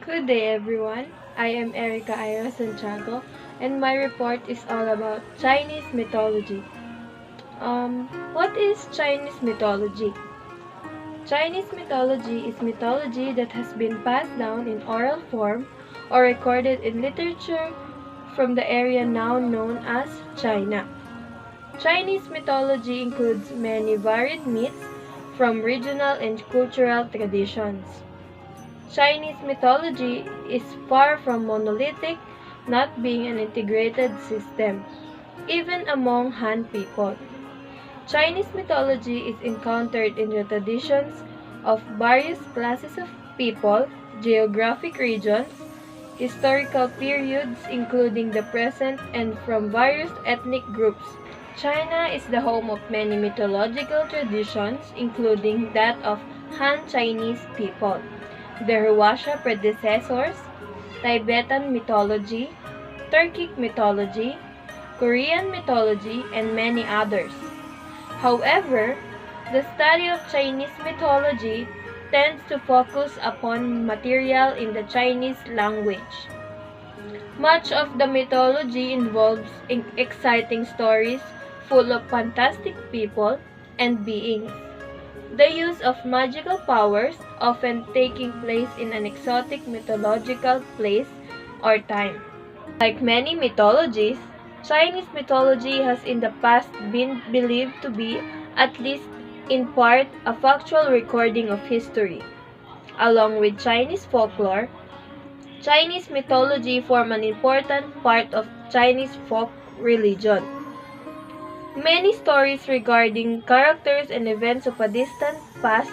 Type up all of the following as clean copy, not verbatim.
Good day, everyone. I am Erica Ira Santiago, and my report is all about Chinese mythology. What is Chinese mythology? Chinese mythology is mythology that has been passed down in oral form or recorded in literature from the area now known as China. Chinese mythology includes many varied myths from regional and cultural traditions. Chinese mythology is far from monolithic, not being an integrated system, even among Han people. Chinese mythology is encountered in the traditions of various classes of people, geographic regions, historical periods including the present, and from various ethnic groups. China is the home of many mythological traditions, including that of Han Chinese people, their Huasha predecessors, Tibetan mythology, Turkic mythology, Korean mythology, and many others. However, the study of Chinese mythology tends to focus upon material in the Chinese language. Much of the mythology involves exciting stories full of fantastic people and beings. The use of magical powers often taking place in an exotic mythological place or time. Like many mythologies, Chinese mythology has in the past been believed to be, at least in part, a factual recording of history. Along with Chinese folklore, Chinese mythology form an important part of Chinese folk religion. Many stories regarding characters and events of a distant past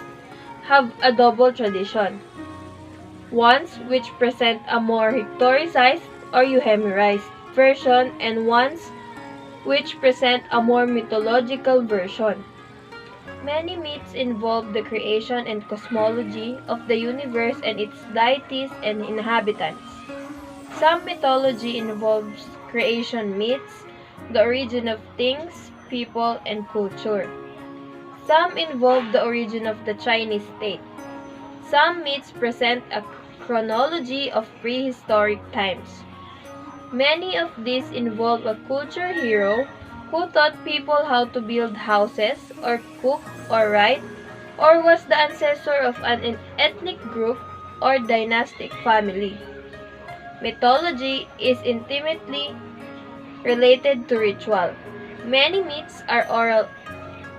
have a double tradition. Ones which present a more historicized or euhemerized version and ones which present a more mythological version. Many myths involve the creation and cosmology of the universe and its deities and inhabitants. Some mythology involves creation myths, the origin of things, people, and culture. Some involve the origin of the Chinese state. Some myths present a chronology of prehistoric times. Many of these involve a culture hero who taught people how to build houses, or cook, or write, or was the ancestor of an ethnic group or dynastic family. Mythology is intimately related to ritual. Many myths are oral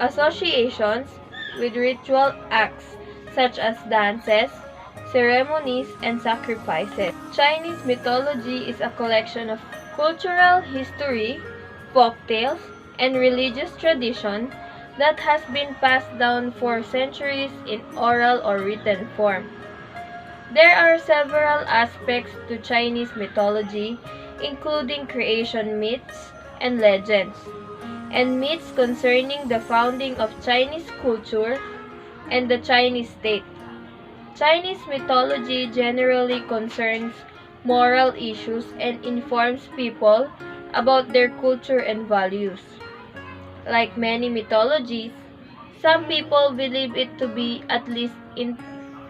associations with ritual acts such as dances, ceremonies, and sacrifices. Chinese mythology is a collection of cultural history, folktales, and religious tradition that has been passed down for centuries in oral or written form. There are several aspects to Chinese mythology, including creation myths and legends, and myths concerning the founding of Chinese culture and the Chinese state. Chinese mythology generally concerns moral issues and informs people about their culture and values. Like many mythologies, some people believe it to be, at least in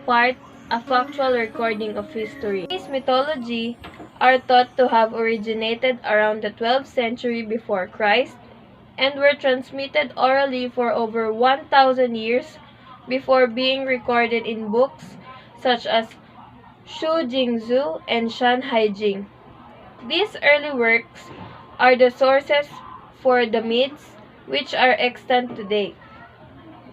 part, a factual recording of history. Chinese mythology are thought to have originated around the 12th century before Christ and were transmitted orally for over 1,000 years before being recorded in books such as Shu Jingzhu and Shan Haijing. These early works are the sources for the myths which are extant today.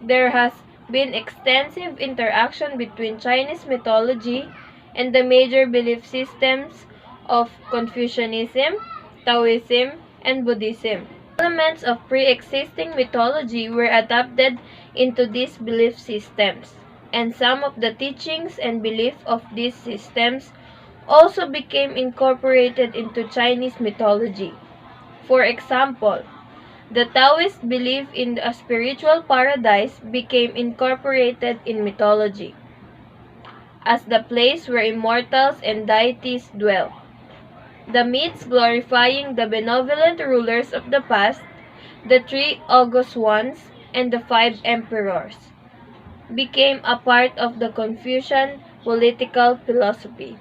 There has been extensive interaction between Chinese mythology and the major belief systems of Confucianism, Taoism, and Buddhism. Elements of pre-existing mythology were adapted into these belief systems, and some of the teachings and beliefs of these systems also became incorporated into Chinese mythology. For example, the Taoist belief in a spiritual paradise became incorporated in mythology as the place where immortals and deities dwell. The myths glorifying the benevolent rulers of the past, the three august ones, and the five emperors, became a part of the Confucian political philosophy.